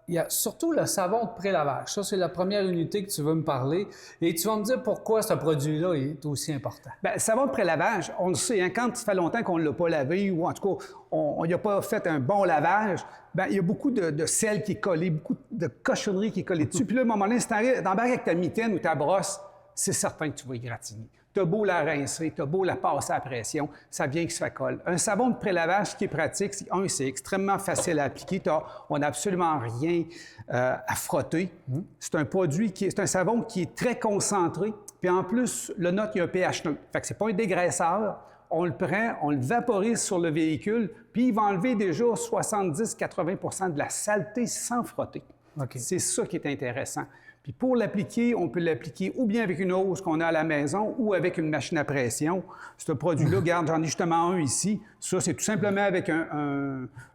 il y a surtout le savon de pré-lavage. Ça, c'est la première unité que tu veux me parler. Et tu vas me dire pourquoi ce produit-là est aussi important. Bien, le savon de pré-lavage, on le sait, hein, quand ça fait longtemps qu'on ne l'a pas lavé, ou en tout cas, on n'y a pas fait un bon lavage, bien, il y a beaucoup de sel qui est collé, beaucoup de cochonnerie qui est collée dessus. Puis là, à un moment donné, si tu embarques avec ta mitaine ou ta brosse, c'est certain que tu vas égratigner. T'as beau la rincer, t'as beau la passer à pression, ça vient que ça colle. Un savon de pré-lavage, qui est pratique, c'est extrêmement facile à appliquer. On n'a absolument rien à frotter. C'est un produit c'est un savon qui est très concentré. Puis en plus, le note, il y a un pH neutre. Fait que c'est pas un dégraisseur. On le prend, on le vaporise sur le véhicule, puis il va enlever déjà 70-80 % de la saleté sans frotter. Okay. C'est ça qui est intéressant. Puis pour l'appliquer, on peut l'appliquer ou bien avec une hose qu'on a à la maison ou avec une machine à pression. Ce produit-là, regarde, j'en ai justement un ici. Ça, c'est tout simplement avec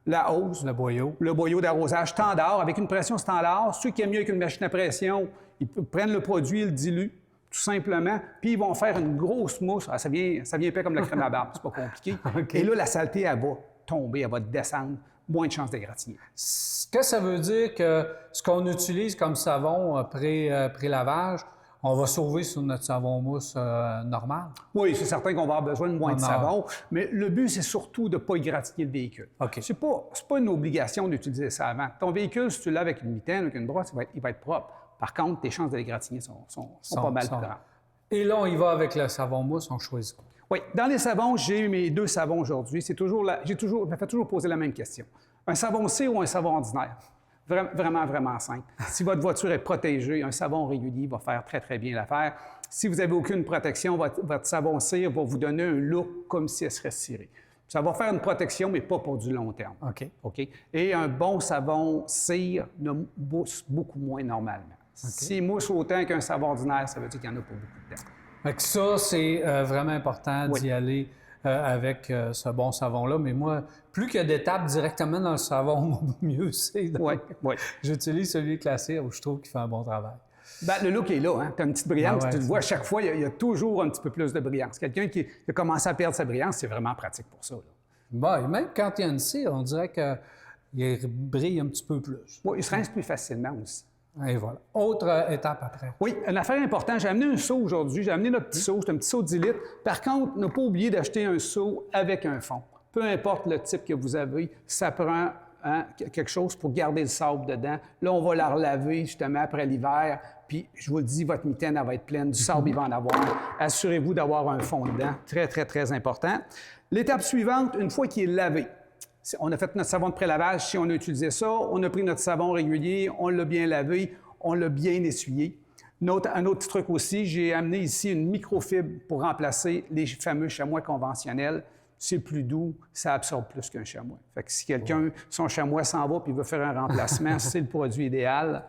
la hose. Le boyau. Le boyau d'arrosage standard, avec une pression standard. Ceux qui aiment mieux avec une machine à pression, ils prennent le produit, ils le diluent, tout simplement, puis ils vont faire une grosse mousse. Ah, ça vient épais comme la crème à barbe, c'est pas compliqué. Okay. Et là, la saleté, elle va tomber, elle va descendre. Moins de chances d'égratigner. Est-ce que ça veut dire que ce qu'on utilise comme savon pré-lavage, on va sauver sur notre savon mousse normal? Oui, c'est certain qu'on va avoir besoin de moins de savon, mais le but, c'est surtout de ne pas égratigner le véhicule. OK. C'est pas une obligation d'utiliser ça avant. Ton véhicule, si tu l'as avec une mitaine ou avec une brosse, il va être propre. Par contre, tes chances de l'égratigner sont pas mal plus grandes. Et là, on y va avec le savon mousse, on choisit. Oui, dans les savons, j'ai eu mes 2 savons aujourd'hui. Je me fais toujours poser la même question. Un savon C ou un savon ordinaire? Vraiment, vraiment simple. Si votre voiture est protégée, un savon régulier va faire très, très bien l'affaire. Si vous n'avez aucune protection, votre savon cire va vous donner un look comme si elle serait cirée. Ça va faire une protection, mais pas pour du long terme. OK? Et un bon savon cire ne mousse beaucoup moins normalement. S'il mousse autant qu'un savon ordinaire, ça veut dire qu'il n'y en a pas beaucoup de temps. Fait que ça, c'est vraiment important d'y aller avec ce bon savon-là. Mais moi, plus qu'il y a d'étapes directement dans le savon, mieux c'est. Oui. J'utilise celui classé où je trouve qu'il fait un bon travail. Bien, le look est là. Hein? Tu as une petite brillance. Tu le vois, à chaque fois, il y a toujours un petit peu plus de brillance. Quelqu'un qui a commencé à perdre sa brillance, c'est vraiment pratique pour ça. Là. Bon, et même quand il y a une cire, on dirait qu'il brille un petit peu plus. Oui, il se rince plus facilement aussi. Et voilà. Autre étape après. Oui, une affaire importante. J'ai amené un seau aujourd'hui. J'ai amené notre petit seau. C'est un petit seau de 10 litres. Par contre, ne pas oublier d'acheter un seau avec un fond. Peu importe le type que vous avez, ça prend quelque chose pour garder le sable dedans. Là, on va la relaver justement après l'hiver. Puis, je vous le dis, votre mitaine, elle va être pleine. Du sable, il va en avoir. Assurez-vous d'avoir un fond dedans. Très, très, très important. L'étape suivante, une fois qu'il est lavé, on a fait notre savon de pré-lavage, si on a utilisé ça, on a pris notre savon régulier, on l'a bien lavé, on l'a bien essuyé. Un autre petit truc aussi, j'ai amené ici une microfibre pour remplacer les fameux chamois conventionnels. C'est plus doux, ça absorbe plus qu'un chamois. Fait que si quelqu'un, son chamois s'en va et veut faire un remplacement, c'est le produit idéal.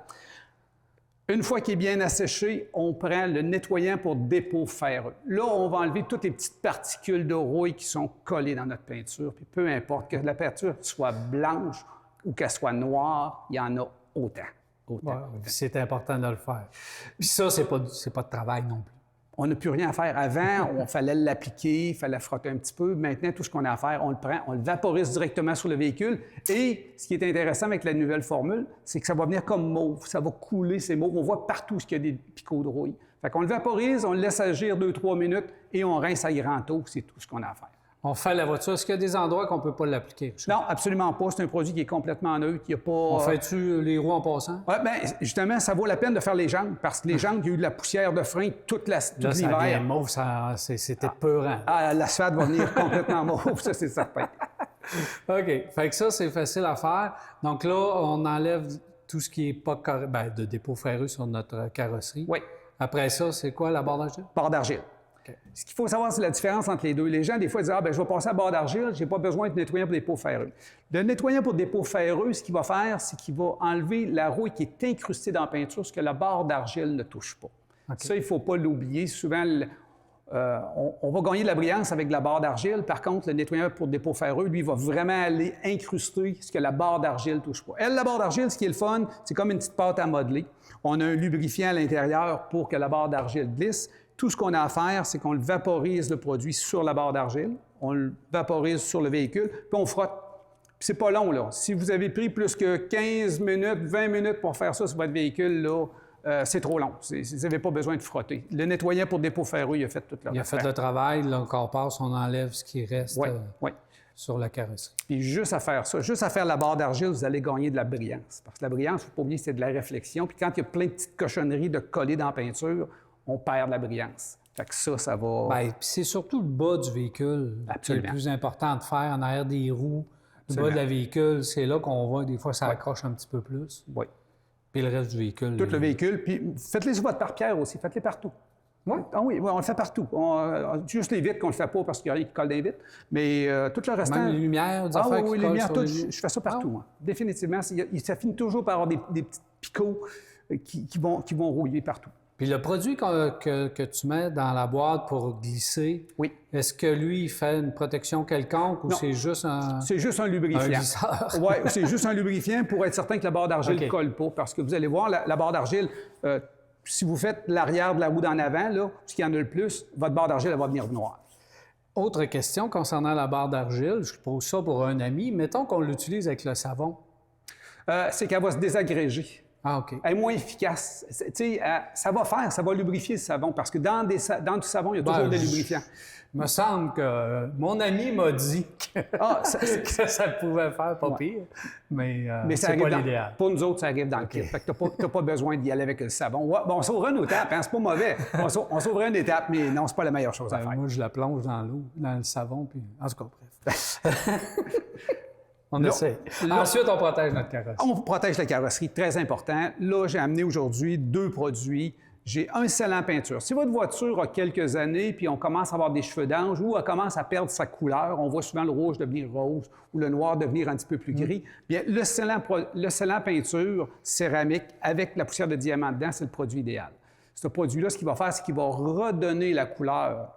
Une fois qu'il est bien asséché, on prend le nettoyant pour dépôt ferreux. Là, on va enlever toutes les petites particules de rouille qui sont collées dans notre peinture. Puis peu importe que la peinture soit blanche ou qu'elle soit noire, il y en a autant. C'est important de le faire. Puis ça, c'est pas de travail non plus. On n'a plus rien à faire. Avant, il fallait l'appliquer, il fallait frotter un petit peu. Maintenant, tout ce qu'on a à faire, on le prend, on le vaporise directement sur le véhicule. Et ce qui est intéressant avec la nouvelle formule, c'est que ça va venir comme mauve. Ça va couler ces mauves. On voit partout qu'il y a des picots de rouille. Fait qu'on le vaporise, on le laisse agir 2-3 minutes et on rince à grand eau. C'est tout ce qu'on a à faire. On fait la voiture. Est-ce qu'il y a des endroits qu'on ne peut pas l'appliquer? Non, absolument pas. C'est un produit qui est complètement neutre. Il y a pas... On fait-tu les roues en passant? Oui, bien, justement, ça vaut la peine de faire les jambes parce que les jambes, il y a eu de la poussière de frein tout l'hiver. Ça devient mauve, c'était peurant. L'asphalte va venir complètement mauve, ça, c'est certain. OK. Fait que ça, c'est facile à faire. Donc là, on enlève tout ce qui n'est pas de dépôt ferreux sur notre carrosserie. Oui. Après ça, c'est quoi, la barre d'argile? Barre d'argile. Ce qu'il faut savoir, c'est la différence entre les deux. Les gens, des fois, disent « Ah, bien, je vais passer à barre d'argile, je n'ai pas besoin de nettoyant pour dépôt ferreux. » Le nettoyant pour dépôt ferreux, ce qu'il va faire, c'est qu'il va enlever la rouille qui est incrustée dans la peinture, ce que la barre d'argile ne touche pas. Ça, il ne faut pas l'oublier. Souvent, on va gagner de la brillance avec de la barre d'argile. Par contre, le nettoyant pour dépôt ferreux, lui, va vraiment aller incruster ce que la barre d'argile ne touche pas. La barre d'argile, ce qui est le fun, c'est comme une petite pâte à modeler. On a un lubrifiant à l'intérieur pour que la barre d'argile glisse. Tout ce qu'on a à faire, c'est qu'on le vaporise, le produit, sur la barre d'argile. On le vaporise sur le véhicule, puis on frotte. Puis c'est pas long, là. Si vous avez pris plus que 15 minutes, 20 minutes pour faire ça sur votre véhicule, là, c'est trop long. Vous n'avez pas besoin de frotter. Le nettoyant pour dépôt ferreux, il a fait toute la Il a fait le travail. Là, encore passe, on enlève ce qui reste sur la carrosserie. Puis juste à faire ça, juste à faire la barre d'argile, vous allez gagner de la brillance. Parce que la brillance, il ne faut pas oublier, c'est de la réflexion. Puis quand il y a plein de petites cochonneries de coller dans la peinture, on perd de la brillance. Fait que ça va... Bien, puis c'est surtout le bas du véhicule qui est le plus important de faire, en arrière des roues. Le bas de la véhicule, c'est là qu'on voit des fois ça accroche un petit peu plus. Oui. Puis le reste du véhicule. Tout le véhicule. Puis faites-les sur votre pare-pierre aussi. Faites-les partout. Oui? Ah oui, on le fait partout. Juste les vitres qu'on ne le fait pas parce qu'il y a rien qui colle des vitres. Mais tout le restant... Même les lumières, des affaires qui les collent lumières, sur tout, les... je fais ça partout. Définitivement. Ça finit toujours par avoir des petits picots. qui vont rouiller partout. Puis le produit que tu mets dans la boîte pour glisser, oui. Est-ce que lui, il fait une protection quelconque ou c'est juste un... C'est juste un lubrifiant. Oui, c'est juste un lubrifiant pour être certain que la barre d'argile ne colle pas. Parce que vous allez voir, la barre d'argile, si vous faites l'arrière de la roue d'en avant, là, ce qui en a le plus, votre barre d'argile, elle va venir noire. Autre question concernant la barre d'argile, je pose ça pour un ami. Mettons qu'on l'utilise avec le savon. C'est qu'elle va se désagréger. Ah, OK. Elle est moins efficace. Ça va lubrifier le savon, parce que dans du savon, il y a toujours des lubrifiants. Il me semble que mon ami m'a dit que, que ça pouvait faire pas pire, mais c'est pas l'idéal. Pour nous autres, ça arrive dans le kit. Fait que t'as pas besoin d'y aller avec le savon. Ouais, bon, on sauverait une étape, hein, c'est pas mauvais. On sauverait une étape, mais non, c'est pas la meilleure chose à faire. Moi, je la plonge dans l'eau, dans le savon, puis en tout cas, bref. On essaie. Ensuite, on protège notre carrosserie. On protège la carrosserie, très important. Là, j'ai amené aujourd'hui 2 produits. J'ai un scellant peinture. Si votre voiture a quelques années, puis on commence à avoir des cheveux d'ange ou elle commence à perdre sa couleur, on voit souvent le rouge devenir rose ou le noir devenir un petit peu plus gris, bien, le scellant peinture céramique avec la poussière de diamant dedans, c'est le produit idéal. Ce produit-là, ce qu'il va faire, c'est qu'il va redonner la couleur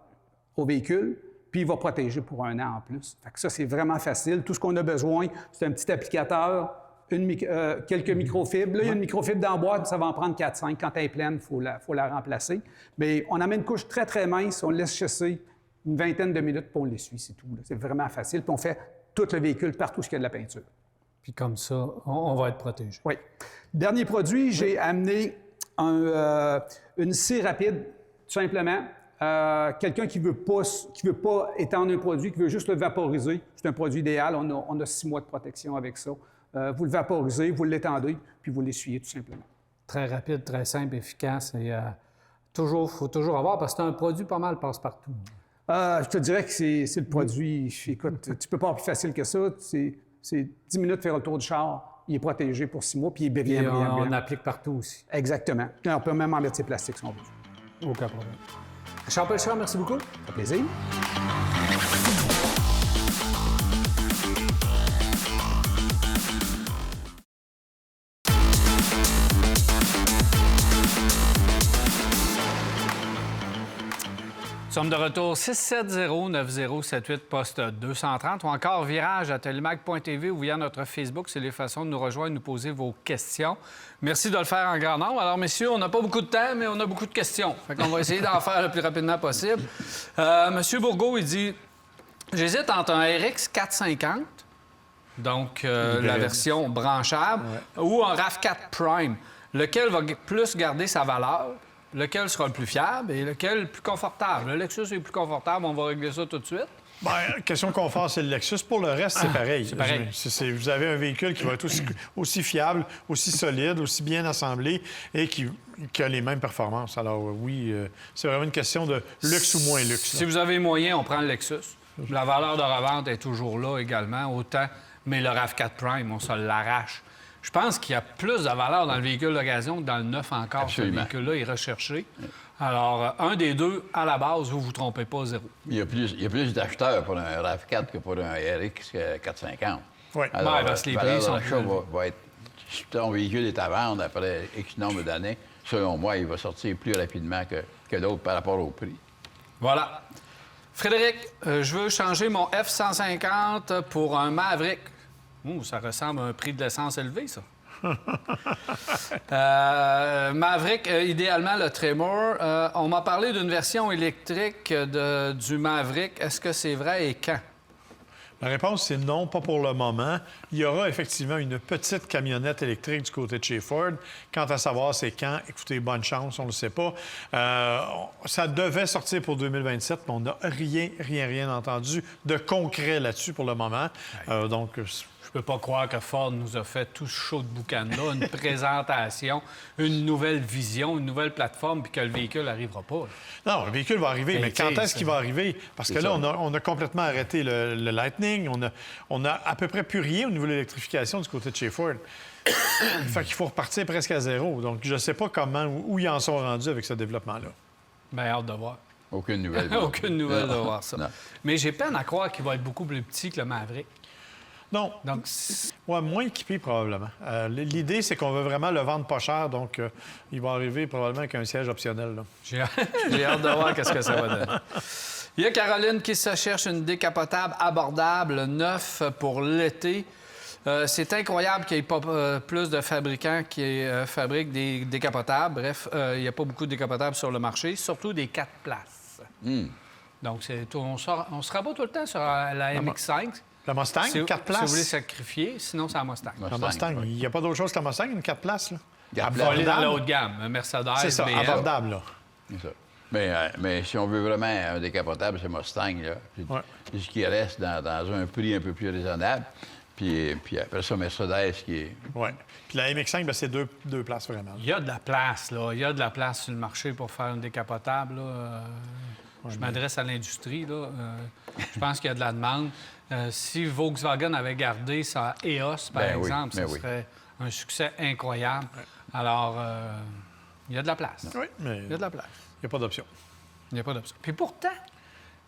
au véhicule, puis il va protéger pour 1 an en plus. Fait que ça, c'est vraiment facile. Tout ce qu'on a besoin, c'est un petit applicateur, quelques microfibres. Là, il y a une microfibre dans la boîte, ça va en prendre 4-5. Quand elle est pleine, il faut la remplacer. Mais on en met une couche très, très mince, on laisse chasser une vingtaine de minutes, puis on l'essuie, c'est tout. C'est vraiment facile. Puis on fait tout le véhicule partout où il y a de la peinture. Puis comme ça, on va être protégé. Oui. Dernier produit, j'ai amené une scie rapide, tout simplement. Quelqu'un qui veut pas étendre un produit, qui veut juste le vaporiser, c'est un produit idéal. On a 6 mois de protection avec ça. Vous le vaporisez, vous l'étendez, puis vous l'essuyez tout simplement. Très rapide, très simple, efficace. Et faut toujours avoir, parce que c'est un produit pas mal passe-partout. Je te dirais que c'est le produit... Écoute, tu peux pas avoir plus facile que ça. C'est 10 minutes faire le tour du char. Il est protégé pour 6 mois, puis il est brillant. On applique partout aussi. Exactement. Puis on peut même en mettre ses plastiques si on veut. Aucun problème. Richard Pelchard, merci beaucoup. Ça fait plaisir. Nous sommes de retour 670-9078, poste 230 ou encore virage à télémac.tv ou via notre Facebook. C'est les façons de nous rejoindre, nous poser vos questions. Merci de le faire en grand nombre. Alors, messieurs, on n'a pas beaucoup de temps, mais on a beaucoup de questions. Fait qu'on va essayer d'en faire le plus rapidement possible. Monsieur Bourgault, il dit « J'hésite entre un RX 450, donc la version branchable, ou un RAV4 Prime. Lequel va plus garder sa valeur? Lequel sera le plus fiable et lequel le plus confortable? Le Lexus est le plus confortable, on va régler ça tout de suite. Bien, question confort, c'est le Lexus. Pour le reste, c'est pareil. C'est pareil. Vous avez un véhicule qui va être aussi fiable, aussi solide, aussi bien assemblé et qui a les mêmes performances. Alors oui, c'est vraiment une question de luxe ou moins luxe. Si vous avez moyen, on prend le Lexus. La valeur de revente est toujours là également, autant, mais le RAV4 Prime, on se l'arrache. Je pense qu'il y a plus de valeur dans le véhicule d'occasion que dans le neuf encore. Absolument. Ce véhicule-là est recherché. Alors, un des deux, à la base, vous ne vous trompez pas, 0. Il y a plus d'acheteurs pour un RAV4 que pour un RX 450. Oui. Alors, parce que les prix sont l'achat va être... Si ton véhicule est à vendre après X nombre d'années, selon moi, il va sortir plus rapidement que l'autre par rapport au prix. Voilà. Frédéric, je veux changer mon F-150 pour un Maverick. Ça ressemble à un prix de l'essence élevé, ça. Maverick, idéalement le Tremor. On m'a parlé d'une version électrique du Maverick. Est-ce que c'est vrai et quand? La réponse, c'est non, pas pour le moment. Il y aura effectivement une petite camionnette électrique du côté de chez Ford. Quant à savoir c'est quand, écoutez, bonne chance, on ne le sait pas. Ça devait sortir pour 2027, mais on n'a rien entendu de concret là-dessus pour le moment. Donc... Je peux pas croire que Ford nous a fait tout ce show de boucan-là, une présentation, une nouvelle vision, une nouvelle plateforme, puis que le véhicule n'arrivera pas. Là. Non, le véhicule va arriver, mais quand est-ce qu'il va arriver? Parce que là, on a complètement arrêté le Lightning. On a à peu près plus rien au niveau de l'électrification du côté de chez Ford. Fait qu'il faut repartir presque à zéro. Donc, je ne sais pas où ils en sont rendus avec ce développement-là. Bien, hâte de voir. Aucune nouvelle. Aucune nouvelle de voir ça. Non. Mais j'ai peine à croire qu'il va être beaucoup plus petit que le Maverick. Non. Donc, Ouais, moins équipé, probablement. L'idée, c'est qu'on veut vraiment le vendre pas cher, donc il va arriver probablement avec un siège optionnel. Là. j'ai hâte de voir qu'est-ce que ça va donner. Il y a Caroline qui se cherche une décapotable abordable, neuf pour l'été. C'est incroyable qu'il n'y ait pas plus de fabricants qui fabriquent des décapotables. Bref, il n'y a pas beaucoup de décapotables sur le marché, surtout des 4 places. Donc, on se rabat tout le temps sur la MX-5. La Mustang, 4 places? Si vous voulez sacrifier, sinon c'est la Mustang. La Mustang, il n'y a pas d'autre chose que la Mustang, une 4 places, là? Il faut aller dans la haute gamme, un Mercedes, c'est ça, BM. abordable, là. C'est ça. Mais si on veut vraiment un décapotable, c'est Mustang, là. C'est ce qui reste dans un prix un peu plus raisonnable. Puis après ça, Mercedes qui est... Oui. Puis la MX-5, ben, c'est deux places, vraiment. Il y a de la place, là. Il y a de la place sur le marché pour faire une décapotable, là. Je m'adresse à l'industrie, là. Je pense qu'il y a de la demande. Si Volkswagen avait gardé sa EOS, par exemple, ça serait un succès incroyable. Alors, il y a de la place. Oui, mais il y a de la place. Il n'y a pas d'option. Il n'y a pas d'option. Puis pourtant,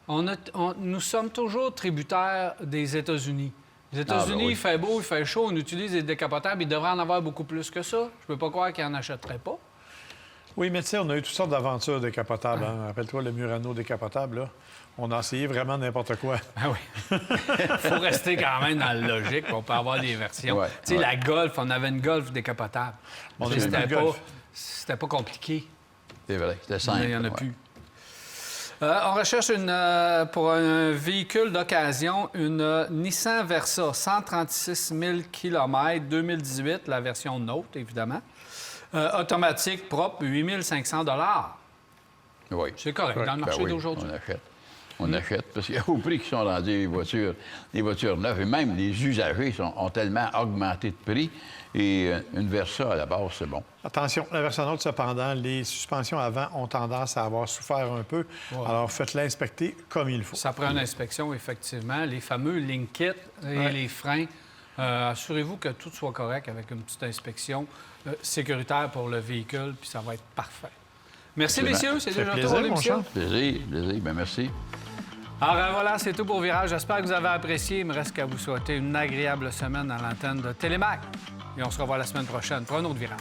nous sommes toujours tributaires des États-Unis. Les États-Unis, il fait beau, il fait chaud, on utilise des décapotables. Il devrait en avoir beaucoup plus que ça. Je peux pas croire qu'ils n'en achèteraient pas. Oui, mais tu sais, on a eu toutes sortes d'aventures décapotables. Hein? Rappelle-toi le Murano décapotable, là. On a essayé vraiment n'importe quoi. Ah oui. Il faut rester quand même dans la logique. On peut avoir des versions. Tu sais, la Golf, on avait une Golf décapotable. C'était pas compliqué. C'est vrai, c'était simple. Mais il n'y en a plus. On recherche pour un véhicule d'occasion une Nissan Versa, 136 000 km, 2018, la version Note, évidemment. Automatique, propre, 8 500 $. Oui. C'est correct, dans le marché d'aujourd'hui. On achète. On achète, parce qu'au prix qui sont rendus les voitures neuves, et même les usagers ont tellement augmenté de prix, et une Versa, à la base, c'est bon. Attention, la Versa Note, cependant, les suspensions avant ont tendance à avoir souffert un peu. Ouais. Alors, faites-la inspecter comme il faut. Ça prend une inspection, effectivement. Les fameux link kits et les freins. Assurez-vous que tout soit correct avec une petite inspection sécuritaire pour le véhicule, puis ça va être parfait. Merci, messieurs. C'est déjà tout pour l'émission. Plaisir. Bien, merci. Alors voilà, c'est tout pour Virage. J'espère que vous avez apprécié. Il me reste qu'à vous souhaiter une agréable semaine à l'antenne de Télémac. Et on se revoit la semaine prochaine pour un autre Virage.